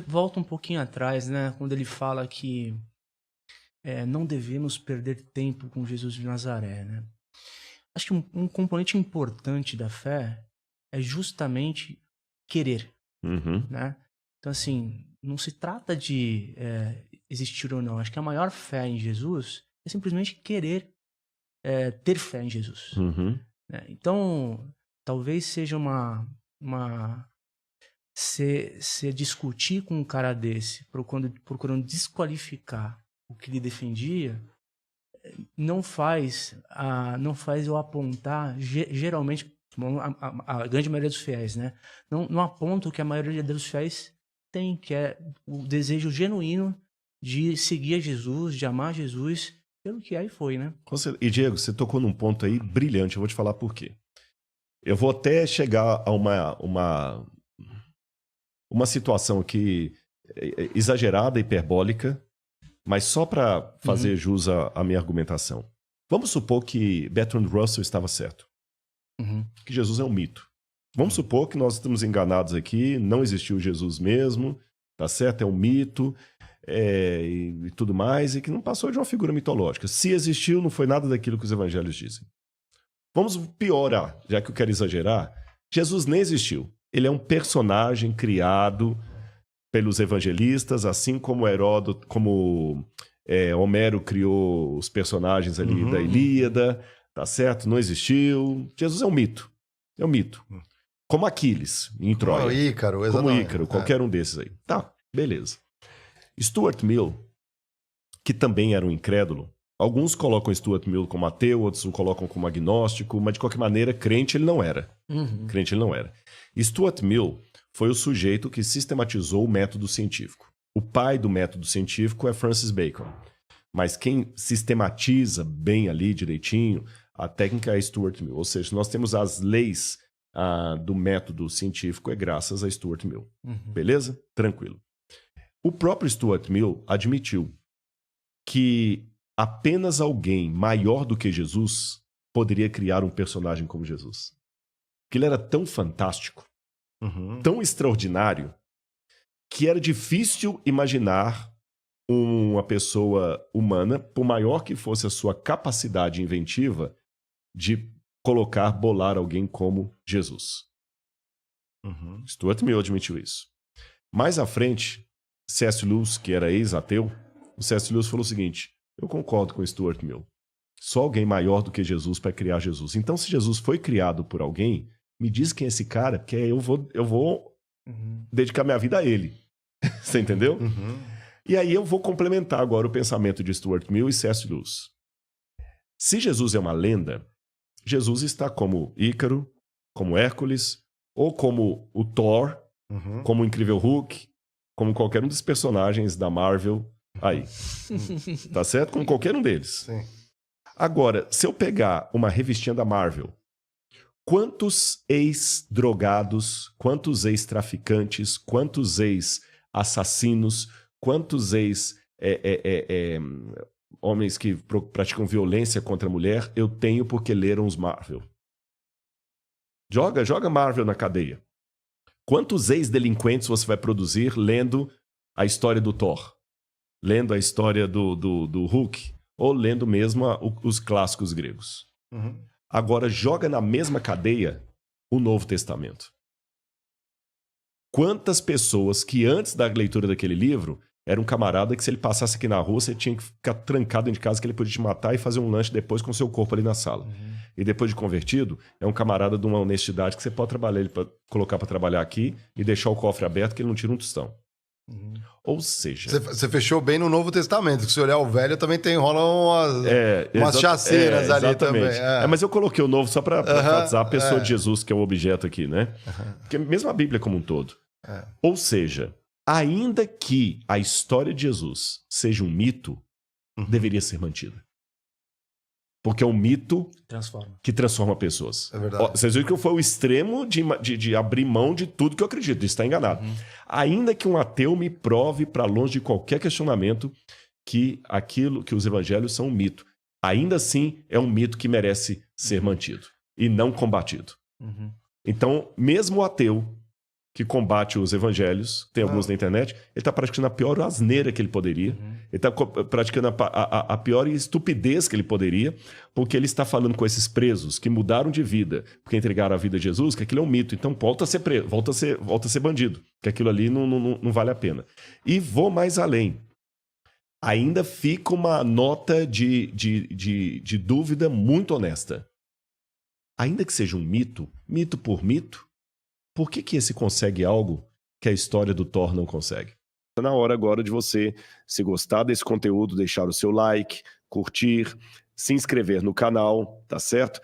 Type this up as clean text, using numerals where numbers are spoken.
volta um pouquinho atrás, né? Quando ele fala que não devemos perder tempo com Jesus de Nazaré, né? Acho que um componente importante da fé é justamente querer, Uhum. né? Então, assim, não se trata de existir ou não. Acho que a maior fé em Jesus é simplesmente querer ter fé em Jesus. Uhum. Né? Então, talvez seja você discutir com um cara desse, procurando desqualificar o que ele defendia, não faz eu apontar, geralmente, a grande maioria dos fiéis, né? Não aponta o que a maioria dos fiéis tem, que é o desejo genuíno de seguir a Jesus, de amar Jesus, pelo que aí foi, né? E, Diego, você tocou num ponto aí brilhante, eu vou te falar por quê. Eu vou até chegar a uma situação aqui exagerada, hiperbólica, mas só para fazer jus à minha argumentação. Vamos supor que Bertrand Russell estava certo. Que Jesus é um mito. Vamos supor que nós estamos enganados aqui, não existiu Jesus mesmo, tá certo? É um mito e tudo mais, e que não passou de uma figura mitológica. Se existiu, não foi nada daquilo que os evangelhos dizem. Vamos piorar, já que eu quero exagerar. Jesus nem existiu. Ele é um personagem criado pelos evangelistas, assim como Heródoto, Homero criou os personagens ali da Ilíada, tá certo? Não existiu. Jesus é um mito. É um mito. Como Aquiles, em Troia. Como Ícaro, exatamente. Como Ícaro, qualquer um desses aí. Tá, beleza. Stuart Mill, que também era um incrédulo, alguns colocam Stuart Mill como ateu, outros o colocam como agnóstico, mas de qualquer maneira, crente ele não era. Crente ele não era. Stuart Mill foi o sujeito que sistematizou o método científico. O pai do método científico é Francis Bacon. Mas quem sistematiza bem ali, direitinho, a técnica é Stuart Mill. Ou seja, nós temos as leis do método científico é graças a Stuart Mill. Beleza? Tranquilo. O próprio Stuart Mill admitiu que apenas alguém maior do que Jesus poderia criar um personagem como Jesus. Que ele era tão fantástico, tão extraordinário, que era difícil imaginar uma pessoa humana, por maior que fosse a sua capacidade inventiva, de bolar alguém como Jesus. Stuart Mill admitiu isso. Mais à frente, C.S. Lewis, que era ex-ateu, o C.S. Lewis falou o seguinte: eu concordo com Stuart Mill. Só alguém maior do que Jesus para criar Jesus. Então, se Jesus foi criado por alguém, me diz quem é esse cara, porque eu vou dedicar minha vida a ele. Você entendeu? E aí eu vou complementar agora o pensamento de Stuart Mill e C.S. Lewis. Se Jesus é uma lenda, Jesus está como Ícaro, como Hércules, ou como o Thor, como o Incrível Hulk, como qualquer um dos personagens da Marvel aí. Tá certo? Como qualquer um deles. Sim. Agora, se eu pegar uma revistinha da Marvel, quantos ex-drogados, quantos ex-traficantes, quantos ex-assassinos, quantos homens que praticam violência contra a mulher eu tenho porque leram os Marvel? Joga Marvel na cadeia. Quantos ex-delinquentes você vai produzir lendo a história do Thor? Lendo a história do Hulk? Ou lendo mesmo os clássicos gregos? Agora, joga na mesma cadeia o Novo Testamento. Quantas pessoas que antes da leitura daquele livro era um camarada que, se ele passasse aqui na rua, você tinha que ficar trancado dentro de casa, que ele podia te matar e fazer um lanche depois com o seu corpo ali na sala. E depois de convertido, é um camarada de uma honestidade que você pode trabalhar ele colocar para trabalhar aqui e deixar o cofre aberto que ele não tira um tostão. Ou seja... Você fechou bem no Novo Testamento, que se olhar o Velho também rolam umas chaceiras ali também. Mas eu coloquei o Novo só para enfatizar a pessoa de Jesus, que é o objeto aqui, né? Porque mesmo a Bíblia como um todo. Ou seja, ainda que a história de Jesus seja um mito, deveria ser mantida. Porque é um mito que transforma pessoas. É verdade. Vocês viram que foi o extremo de abrir mão de tudo que eu acredito. Isso está enganado. Ainda que um ateu me prove, para longe de qualquer questionamento, que aquilo, que os evangelhos são um mito. Ainda assim, é um mito que merece ser mantido e não combatido. Então, mesmo o ateu que combate os evangelhos, tem alguns na internet, ele está praticando a pior asneira que ele poderia, ele está praticando a pior estupidez que ele poderia, porque ele está falando com esses presos que mudaram de vida, porque entregaram a vida a Jesus, que aquilo é um mito, então volta a ser preso, volta a ser bandido, que aquilo ali não vale a pena. E vou mais além. Ainda fica uma nota de dúvida muito honesta. Ainda que seja um mito, mito por mito, por que esse consegue algo que a história do Thor não consegue? Está na hora agora de você, se gostar desse conteúdo, deixar o seu like, curtir, se inscrever no canal, tá certo?